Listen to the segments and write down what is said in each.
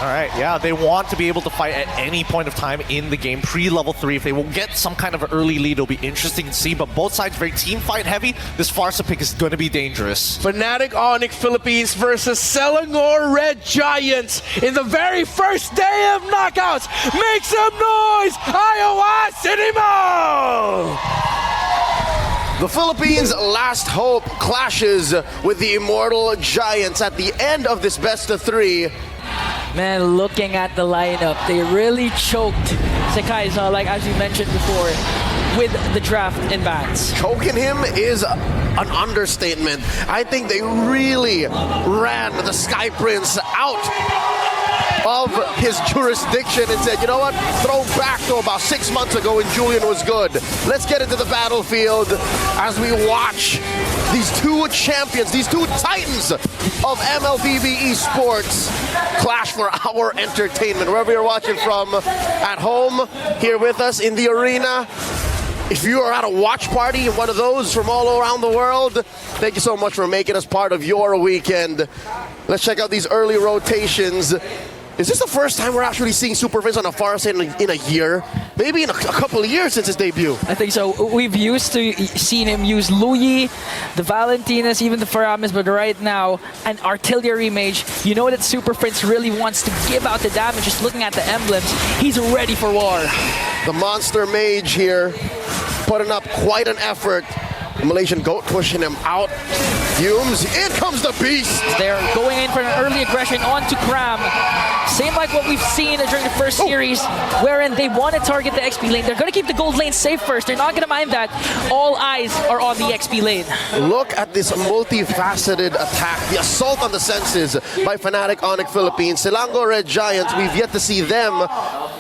All right, yeah, they want to be able to fight at any point of time in the game, pre-level 3. If they will get some kind of early lead, it'll be interesting to see, but both sides very team fight heavy. This Farsa pick is going to be dangerous. Fnatic Onyx Philippines versus Selangor Red Giants in the very first day of knockouts. Make some noise, Iowa City Mall! The Philippines' last hope clashes with the Immortal Giants at the end of this best of 3. Man, looking at the lineup, they really choked Sekai's, like as you mentioned before, with the draft in bans. Choking him is an understatement. I think they really ran the Sky Prince out of his jurisdiction and said, you know what, throw back to about 6 months ago when Julian was good. Let's get into the battlefield as we watch these two champions, these two titans of MLBB esports clash for our entertainment. Wherever you're watching from, at home, here with us in the arena. If you are at a watch party, one of those from all around the world, thank you so much for making us part of your weekend. Let's check out these early rotations. Is this the first time we're actually seeing Super Vince on a Farsa in a year? Maybe in a couple of years since his debut. I think so. We've used to seen him use Luyi, the Valentinas, even the Faramis, but right now, an artillery mage. You know that Super Prince really wants to give out the damage. Just looking at the emblems, he's ready for war. The monster mage here, putting up quite an effort. The Malaysian goat pushing him out. Fumes, in comes the beast! They're going in for an early aggression onto Cram. Same like what we've seen during the first series, wherein they want to target the XP lane. They're going to keep the gold lane safe first. They're not going to mind that. All eyes are on the XP lane. Look at this multifaceted attack. The assault on the senses by Fnatic Onyx Philippines. Selangor Red Giants, we've yet to see them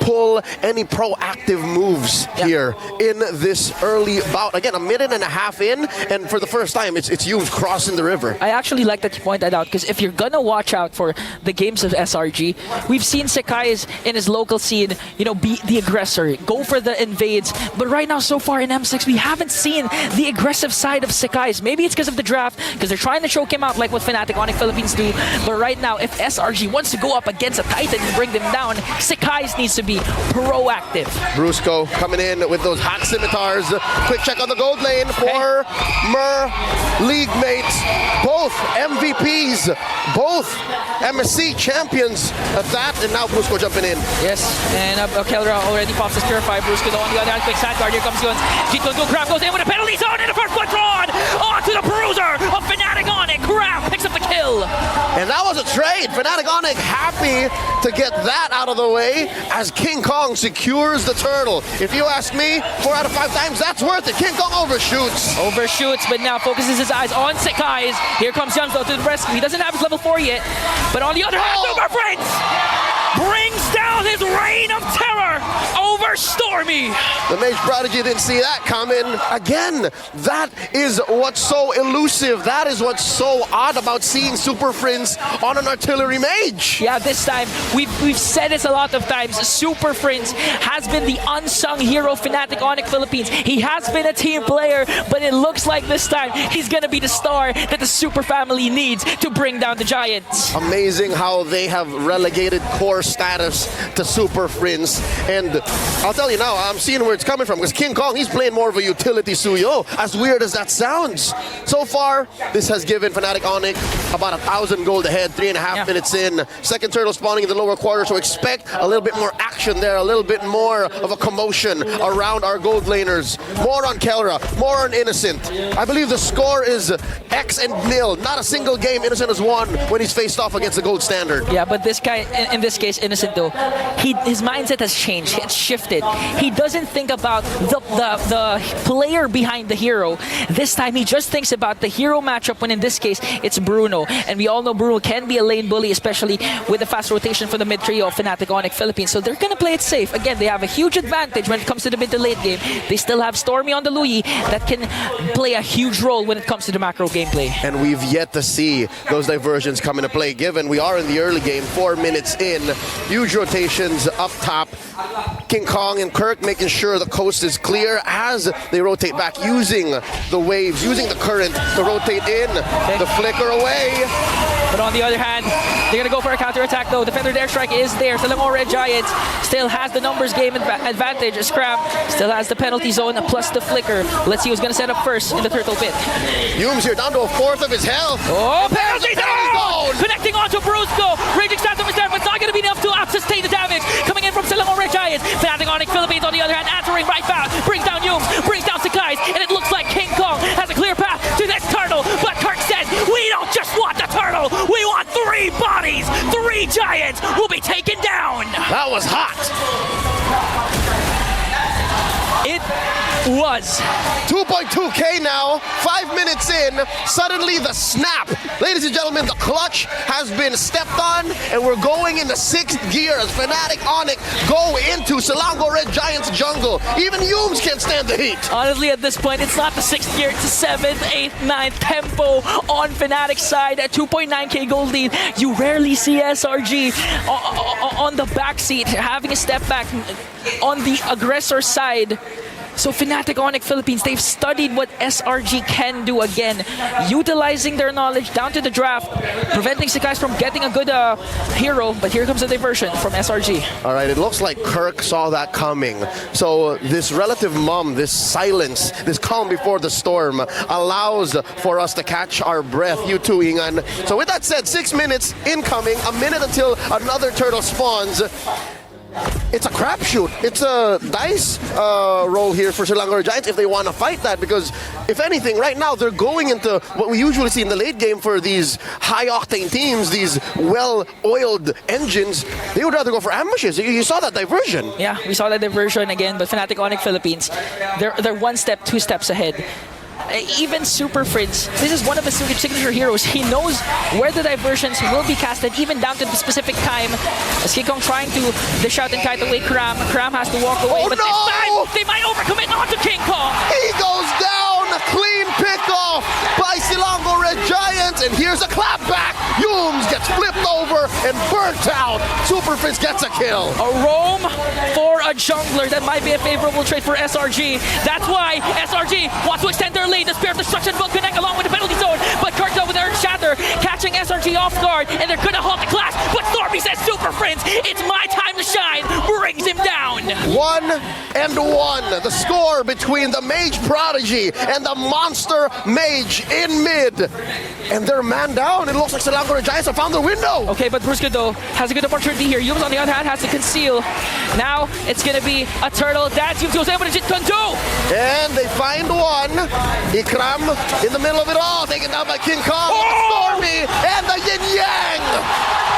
pull any proactive moves here in this early bout. Again, a minute and a half in, and for the first time, it's you crossing the river. I actually like that you point that out, because if you're gonna watch out for the games of SRG, we've seen Sekai's in his local scene, you know, be the aggressor, go for the invades. But right now, so far in M6, we haven't seen the aggressive side of Sekai's. Maybe it's because of the draft, because they're trying to choke him out like what Fnatic Onyx Philippines do. But right now, if SRG wants to go up against a Titan and bring them down, Sekai's needs to be proactive. Brusco coming in with those hot scimitars. Quick check on the gold lane for Mer League mates. Both MVPs, both MSC champions at that, and now Brusco jumping in. Yes, and Kelra already pops his Purify. Brusco on the other hand, quick sandguard. Here comes Guns. G2 Crab goes in with a penalty zone, and the first one drawn onto the bruiser of Fnatic Onyx. Crab picks up the kill. And that was a trade. Fnatic Onyx happy to get that out of the way as King Kong secures the turtle. If you ask me, 4 out of 5 times, that's worth it. King Kong overshoots. Overshoots, but now focuses his eyes on Sekai's. Here comes Youngs though to the rescue. He doesn't have his level 4 yet, but on the other hand, Super Prince brings down his reign of terror over Stormy. The Mage Prodigy didn't see that coming. Again, that is what's so elusive. That is what's so odd about seeing Super Prince on an artillery mage. Yeah, this time, we've said this a lot of times. Super Prince has been the unsung hero of Fnatic Onyx Philippines. He has been a team player, but it looks like this time he's gonna be the star that the Super family needs to bring down the Giants. Amazing how they have relegated core status to Super Prince. And I'll tell you now, I'm seeing where it's coming from, because King Kong, he's playing more of a utility Suyo, as weird as that sounds. So far, this has given Fnatic Onyx about 1,000 gold ahead, 3.5 minutes in. Second turtle spawning in the lower quarter, so expect a little bit more action there, a little bit more of a commotion around our gold laners. More on Kelra, more on Innocent. I believe the score is X and nil. Not a single game Innocent has won when he's faced off against the gold standard. Yeah, but this guy, in this case, Innocent though, his mindset has changed. It's shifted. He doesn't think about the player behind the hero. This time, he just thinks about the hero matchup, when in this case, it's Bruno. And we all know Bruno can be a lane bully, especially with the fast rotation for the mid trio of Fnatic Onyx Philippines. So they're going to play it safe. Again, they have a huge advantage when it comes to the mid to late game. They still have Stormy on the Luyi that can play a huge role when it comes to the macro gameplay. And we've yet to see those diversions come into play, given we are in the early game, 4 minutes in. Huge rotations up top. King Kong and Kirk making sure the coast is clear as they rotate back, using the waves, using the current to rotate in. The flicker away. But on the other hand, they're gonna go for a counter-attack though. Defender airstrike is there. Selangor Red Giants still has the numbers game advantage. Scrap still has the penalty zone plus the flicker. Let's see who's gonna set up first in the turtle pit. Humes here down to a fourth of his health. Oh, penalty Penalty zone! zone! Connecting onto Brusco. Raging Phantom is there, but it's not gonna be enough to sustain the damage. Coming in from Selangor Red Giants. Fnatic Onyx Philippines on the other hand, answering right back. Brings down Humes, brings down Sakai's, and it looks like King Kong has a clear path to this turtle. But Kirk says, we don't just want the turtle, we want 3 bodies. 3 giants will be taken down. That was hot. It was. 2.2K now, 5 minutes in, suddenly the snap. Ladies and gentlemen, the clutch has been stepped on, and we're going into 6th gear as Fnatic Onyx go into Selangor Red Giants jungle. Even Humes can't stand the heat. Honestly, at this point, it's not the 6th gear, it's the 7th, 8th, 9th tempo on Fnatic's side at 2.9K gold lead. You rarely see SRG on the backseat having a step back on the aggressor side. So Fnatic Onyx Philippines, they've studied what SRG can do again, utilizing their knowledge down to the draft, preventing Sakai's from getting a good hero, but here comes the diversion from SRG. All right, it looks like Kirk saw that coming. So this relative mum, this silence, this calm before the storm allows for us to catch our breath. You too, Ingan. So with that said, 6 minutes incoming, a minute until another turtle spawns. It's a crapshoot. It's a dice roll here for Selangor Giants if they want to fight that, because if anything, right now they're going into what we usually see in the late game for these high-octane teams, these well-oiled engines. They would rather go for ambushes. You saw that diversion. Yeah, we saw that diversion again, but Fnatic Onyx Philippines, they're 1 step, 2 steps ahead. Even Super Fritz, this is one of his signature heroes. He knows where the diversions will be casted, even down to the specific time. As King Kong trying to dish out and kite away Kram. Kram has to walk away, but this time they might overcommit onto King Kong. He goes down, a clean pickoff by Selangor Red Giants, and here's a clapback. Humes gets flipped over and burnt out. Super Fritz gets a kill. A roam for a jungler, that might be a favorable trade for SRG. That's why SRG wants to extend their lead. The Spear of Destruction will connect along with the penalty zone, but Kirk with Earth Shatter catching SRG off guard, and they're gonna halt the clash. But Stormy says, Super Friends, it's my time to shine, brings him down. 1-1, the score between the Mage Prodigy and the Monster Mage in mid. And they're man down. It looks like Selangor Giants have found the window. Okay, but Brusco though has a good opportunity here. Humes on the other hand has to conceal. Now it's gonna be a turtle. That's Humes goes able to do. And they find one. Ikram in the middle of it all, taken down by King Kong. Stormy and the Yin Yang.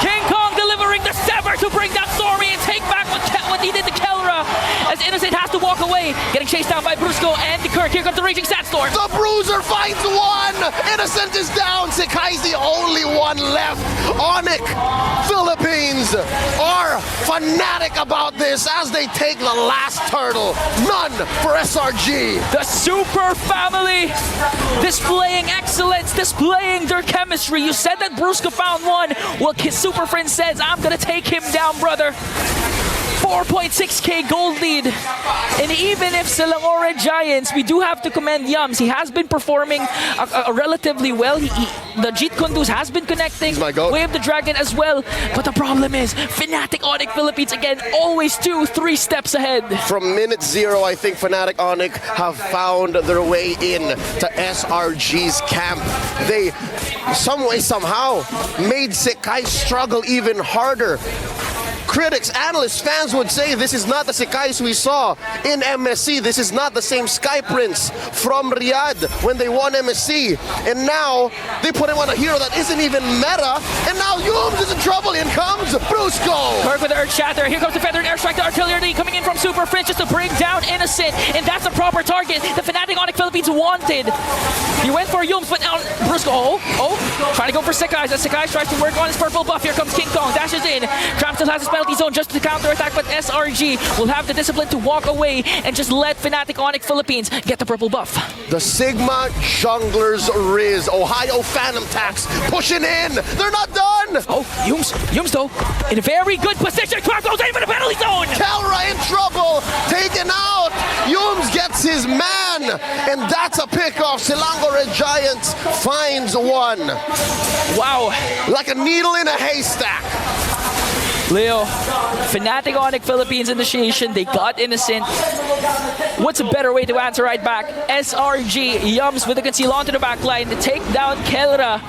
King Kong delivering the Sever to bring down Stormy and take back what he did to Kelra, as Innocent has to walk away, getting chased down by Brusco and Kirk. Here comes the Raging Sandstorm. The Bruiser finds one. Innocent is down. Sakai's the only one left. Onyx Philippines are fanatic about this as they take the last turtle. None for SRG. The Super Family displaying excellence, displaying their chemistry. You said that Brusco found one. Well, his Super Friend says, I'm gonna take him down, brother. 4.6K gold lead. And even if Selangor Red Giants, we do have to commend Yums. He has been performing relatively well. The Jeet Kunduz has been connecting. My goat. Wave the Dragon as well. But the problem is, Fnatic Onyx Philippines, again, always 2-3 steps ahead. From minute 0, I think Fnatic Onyx have found their way in to SRG's camp. They, some way, somehow, made Sakai struggle even harder. Critics, analysts, fans would say this is not the Sakai's we saw in MSC. This is not the same Sky Prince from Riyadh when they won MSC. And now they put him on a hero that isn't even meta. And now Humes is in trouble. In comes Brusco. Kirk with the Earth Shatter. Here comes the Feathered Airstrike. The artillery coming in from Super Fritz just to bring down Innocent. And that's the proper target the Fnatic Onyx Philippines wanted. He went for Humes, but now Brusco, trying to go for Sakai's. As Sakai tries to work on his purple buff. Here comes King Kong. Dashes in. Tram still has his penalty penalty zone just to counterattack, but SRG will have the discipline to walk away and just let Fnatic Onyx Philippines get the purple buff. The Sigma Junglers Riz, Ohio Phantom Tax pushing in. They're not done. Oh, Yums though, in a very good position. Trap goes in for the penalty zone. Kelra in trouble, taken out. Yums gets his man, and that's a pickoff. Selangor Red Giants finds one. Wow. Like a needle in a haystack. Leo, Fnatic Onyx Philippines initiation, they got innocent. What's a better way to answer right back? SRG, Yums with the conceal onto the back line to take down Kelra.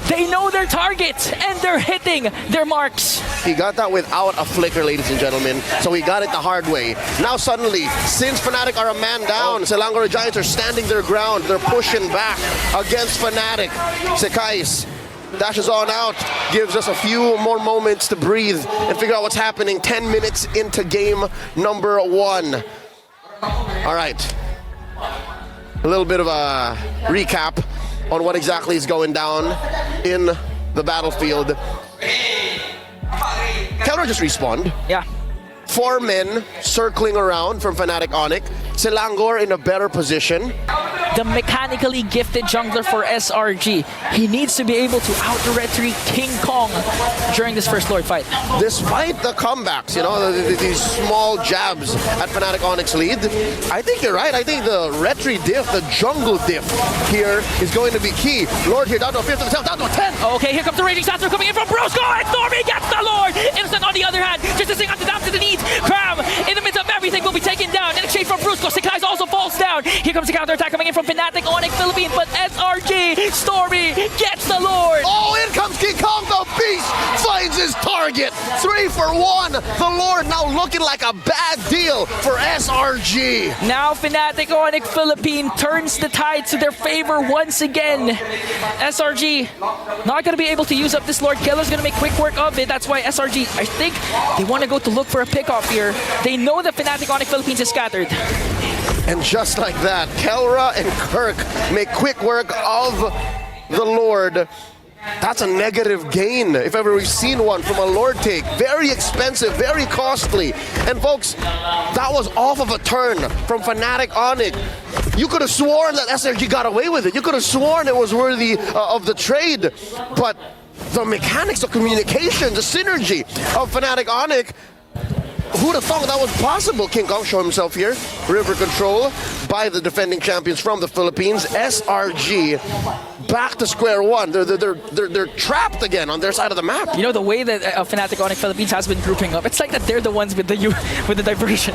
They know their targets, and they're hitting their marks. He got that without a flicker, ladies and gentlemen, so he got it the hard way. Now suddenly, since Fnatic are a man down, Selangor Giants are standing their ground. They're pushing back against Fnatic. Sekais dashes on out, gives us a few more moments to breathe and figure out what's happening. 10 minutes into game number 1. All right, a little bit of a recap on what exactly is going down in the battlefield. Kelra just respawned. Yeah. 4 men circling around from Fnatic Onyx. Selangor in a better position. The mechanically gifted jungler for SRG. He needs to be able to out-retreat King Kong during this first Lord fight. Despite the comebacks, you know, these small jabs at Fnatic Onyx lead, I think you're right. I think the retry diff, the jungle diff here is going to be key. Lord here down to a 5th of himself, down to a 10th. Okay, here comes the Raging Satchel coming in from Brusco, and Stormy gets the Lord! Innocent on the other hand, just to sing on the down to the knees. Cram, in the midst of everything, will be taken down in exchange from Brusco. Sekais also falls down. Here comes the counterattack coming in from Fnatic Onyx Philippines, but SRG, Stormy gets the Lord! Oh, in comes King Kong, the beast finds his target. 3 for 1. The Lord now looking like a bad deal for SRG. Now Fnatic Onyx Philippines turns the tide to their favor once again. SRG not going to be able to use up this Lord. Kelra's going to make quick work of it. That's why SRG, I think they want to go to look for a pickoff here. They know that Fnatic Onyx Philippines is scattered. And just like that, Kelra and Kirk make quick work of the Lord. That's a negative gain, if ever we've seen one from a Lord take. Very expensive, very costly. And folks, that was off of a turn from Fnatic Onyx. You could have sworn that SRG got away with it. You could have sworn it was worthy of the trade. But the mechanics of communication, the synergy of Fnatic Onyx, who'd have thought that was possible? King Kong show himself here. River control by the defending champions from the Philippines. SRG back to square one. They're trapped again on their side of the map. You know, the way that Fnatic Onyx Philippines has been grouping up, it's like that they're the ones with the diversion.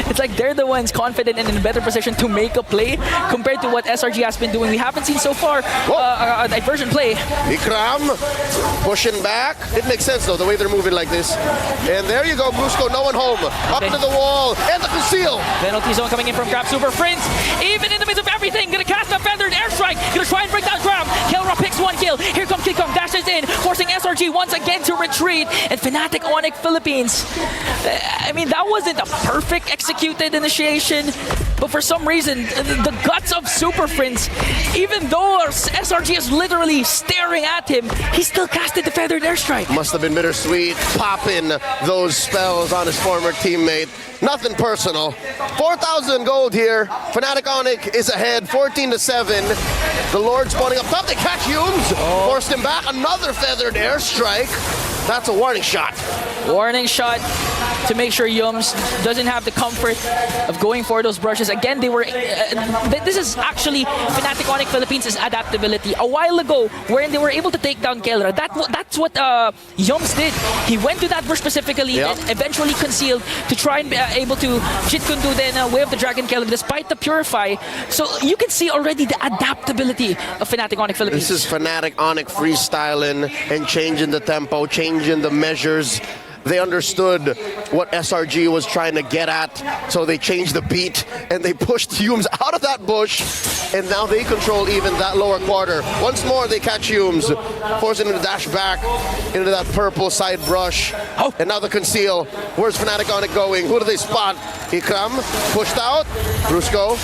It's like they're the ones confident and in a better position to make a play compared to what SRG has been doing. We haven't seen so far a diversion play. Ikram pushing back. It makes sense though, the way they're moving like this. And there you go, Brusco, no one home. Up to the wall, and the conceal. Penalty zone coming in from Grab Super Prince. Even in the midst of everything, gonna cast a feathered airstrike. Gonna try and break down Grab. Kelra picks 1 kill. Here comes King Kong, dashes in, forcing SRG once again to retreat. And Fnatic Onyx Philippines, I mean, that wasn't a perfect executed initiation, but for some reason, the guts of Super Prince, even though SRG is literally staring at him, he still casted the feathered airstrike. Must have been bittersweet, popping those spells on his former teammate. Nothing personal. 4,000 gold here. Fnatic Onyx is ahead, 14-7. The Lord spawning up top. They catch Yums. Forced him back. Another feathered airstrike. That's a warning shot. Warning shot to make sure Yums doesn't have the comfort of going for those brushes. Again, they were... this is actually Fnatic Onyx Philippines' adaptability. A while ago, when they were able to take down Kelra, that's what Yums did. He went to that brush specifically and eventually concealed to try and be able to Jit Kundu then wave the Dragon Kelra despite the Purify. So you can see already the adaptability of Fnatic Onyx Philippines. This is Fnatic Onyx freestyling and changing the tempo, changing the measures. They understood what SRG was trying to get at, so they changed the beat and they pushed Yums out of that bush, and now they control even that lower quarter. Once more they catch Yums, forcing him to dash back into that purple side brush. And now the conceal. Where's Fnatic Onyx going? Who do they spot? Ikram pushed out. Brusco.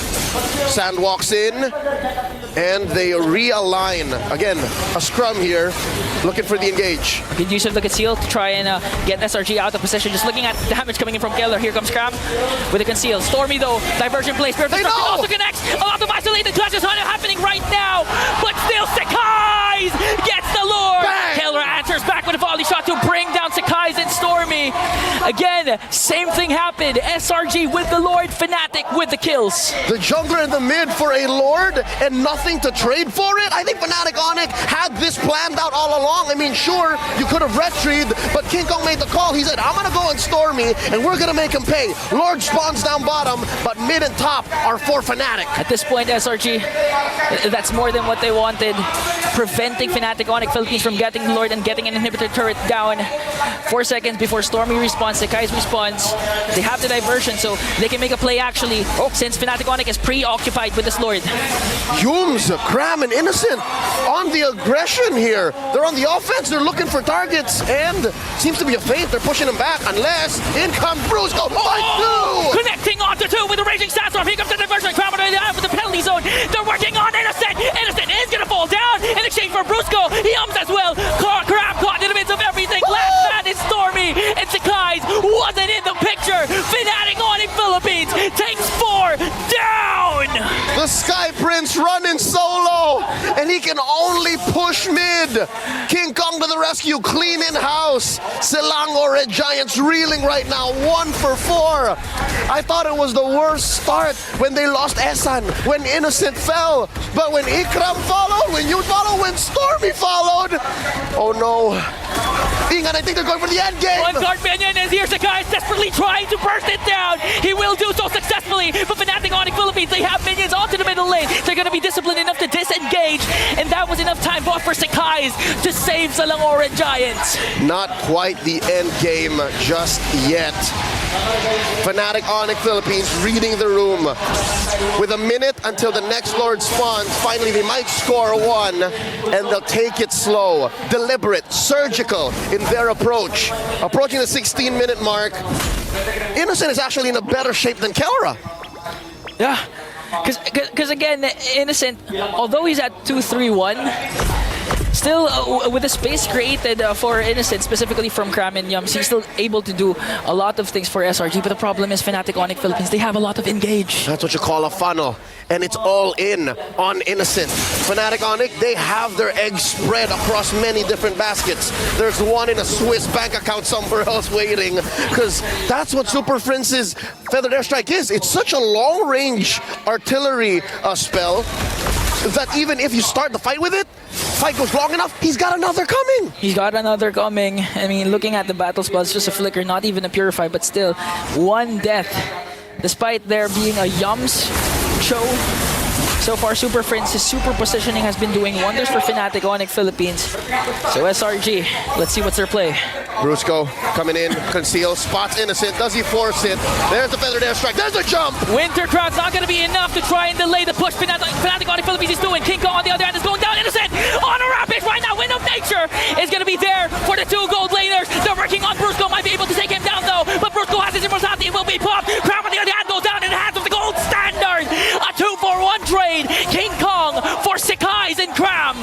Sand walks in, and they realign. Again, a scrum here, looking for the engage. Good use of the conceal to try and get SRG out of position. Just looking at damage coming in from Keller. Here comes Cram with a conceal. Stormy though, diversion plays. Perfect also connects. A lot of isolated clutches happening right now. But still Sakai's gets the lure. Keller answers back with a volley shot to bring down Sakai's and Stormy. Again, same thing happened. SRG with the Lord, Fnatic with the kills. The jungler in the mid for a Lord and nothing to trade for it? I think Fnatic Onyx had this planned out all along. I mean, sure, you could have retrieved, but King Kong made the call. He said, I'm going to go on Stormy, and we're going to make him pay. Lord spawns down bottom, but mid and top are for Fnatic. At this point, SRG, that's more than what they wanted. Preventing Fnatic Onyx Philippines from getting the Lord and getting an inhibitor turret down. 4 seconds before Stormy respawns, Sakai's responds. They have the diversion, so they can make a play actually, since Fnatic Onyx is preoccupied with this Lord. Yums, Cram, and Innocent on the aggression here. They're on the offense, they're looking for targets, and seems to be a feint. They're pushing them back, unless in comes Brusco. Connecting onto two with a raging sandstorm. Here comes the diversion. Cram with the penalty zone. They're working on Innocent. Innocent is going to fall down in exchange for Brusco. He as well. Cram caught in the midst of everything. Last man is Stormy, and Sakai's wasn't in the picture. Fnatic Onyx Philippines takes 4 down. The Sky Prince running solo, and he can only push mid. King Kong to the rescue, clean in house. Selangor Red Giants reeling right now, 1 for 4. I thought it was the worst start when they lost Esan, when Innocent fell, but when Ikram followed, when you followed, when Stormy followed, oh no. Ingan, I think they're going for the end game. One card minion is here. Sakai is desperately trying to burst it down. He will do so successfully, but Fnatic Onyx Philippines, they have minions onto the middle lane. They're going to be disciplined enough to disengage, and that was enough time bought for Sakai's to save Selangor Red Giants. Not quite the end game just yet. Fnatic Onyx Philippines reading the room. With a minute until the next Lord spawns, finally they might score 1, and they'll take it slow, deliberate, surgical in their approach. Approaching the 16-minute mark, Innocent is actually in a better shape than Kelra. Yeah, because again, Innocent, although he's at 2-3-1, still, with the space created for Innocent, specifically from Cram and Yums, he's still able to do a lot of things for SRG. But the problem is Fnatic Onyx Philippines, they have a lot of engage. That's what you call a funnel, and it's all in on Innocent. Fnatic Onyx, they have their eggs spread across many different baskets. There's one in a Swiss bank account somewhere else waiting, because that's what Super Prince's Feathered Airstrike is. It's such a long-range artillery spell that even if you start the fight with it, fight goes long enough, he's got another coming. He's got another coming. I mean, looking at the battle spell, it's just a flicker, not even a purify, but still, 1 death. Despite there being a Yums show, so far Super Prince's super positioning has been doing wonders for Fnatic Onyx Philippines. So SRG, let's see what's their play. Brusco coming in, conceals, spots Innocent. Does he force it? There's the Feathered Airstrike. There's a jump! Winter Crown's not going to be enough to try and delay the push Fnatic Onyx Philippines is doing. King Kong on the other hand is going down. Innocent on a rampage right now. Wind of Nature is going to be there for the 2 gold laners. They're working on Brusco. Might be able to take him down though, but Brusco has his immortality. It will be popped. Crown on the other hand goes down in the hands of the gold standard. A 2-for-1 trade. King Kong for Sakai's and Cram.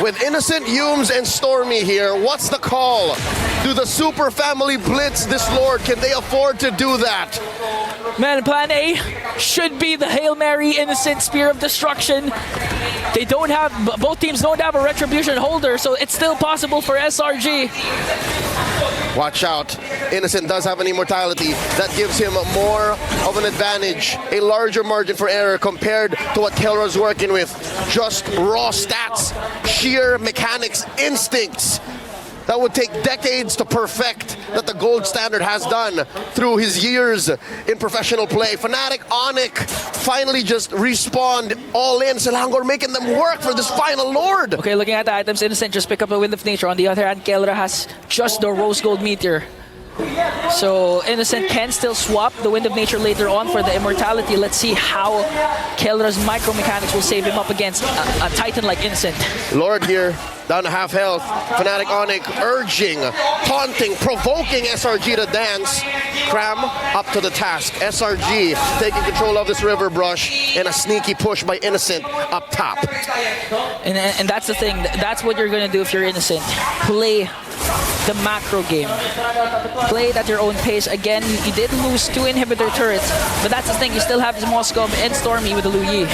With Innocent, Yums, and Stormy here, what's the call? Do the Super Family blitz this Lord? Can they afford to do that? Man, plan A should be the Hail Mary Innocent Spear of Destruction. They don't have, both teams don't have a Retribution holder, so it's still possible for SRG. Watch out. Innocent does have an immortality. That gives him more of an advantage, a larger margin for error compared to what Kelra's working with. Just raw stats, sheer mechanics, instincts that would take decades to perfect, that the gold standard has done through his years in professional play. Fnatic Onyx finally just respawned all in. Selangor making them work for this final Lord. Okay, looking at the items, Innocent just pick up a Wind of Nature. On the other hand, Kelra has just the Rose Gold Meteor. So Innocent can still swap the Wind of Nature later on for the immortality. Let's see how Kelra's micro mechanics will save him up against a Titan like Innocent. Lord here down to half health. Fnatic Onyx urging, taunting, provoking SRG to dance. Cram up to the task. SRG taking control of this river brush, and a sneaky push by Innocent up top. And that's the thing. That's what you're going to do if you're Innocent. Play the macro game. Play it at your own pace. Again, you did lose 2 inhibitor turrets, but that's the thing. You still have Moscow and Stormy with the Lu Yi.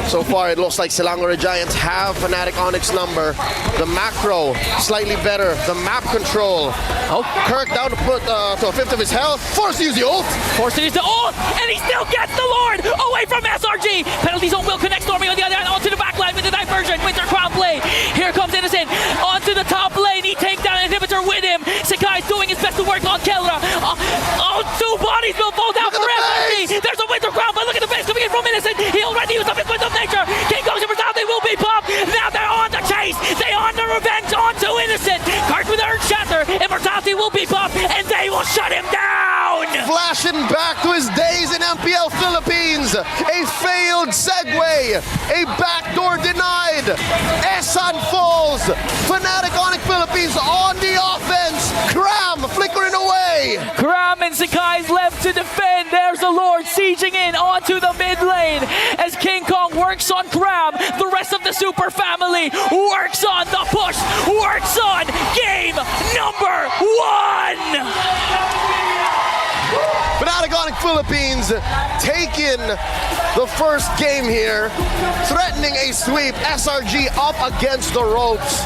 So far, it looks like Selangor Red Giants have Fnatic Onyx number. The macro, slightly better. The map control. Oh, Kirk down to put to a fifth of his health. Forced to use the ult. forced to use the ult, and he still gets the Lord away from SRG. Penalty zone will connect Stormy on the other hand onto the back line with the diversion. Winter Crown play. Here comes Innocent onto the top lane. He takes down an inhibitor with him. Sakai's doing his best to work on Kelra. 2 bodies will fall down for SRG. There's a Winter Crown, but look at the base coming in from Innocent. He already used up his Wind of Nature. King goes for down. They will be popped. Now they're on the chase. They on the revenge onto Innocent. Card with Earth Shatter. Immortality will be popped, and they will shut him down. Flashing back to his days in MPL Philippines. A failed segue. A backdoor denied. Esan falls. Fnatic Onyx Philippines on the offense. Cram flickering away. Cram and Sakai's left to defend. There's the Lord sieging in onto the mid lane as King Kong works on Cram. The rest of the Super family works on the push, works on game number 1. Fnatic Onyx Philippines taking the first game here, threatening a sweep. SRG up against the ropes.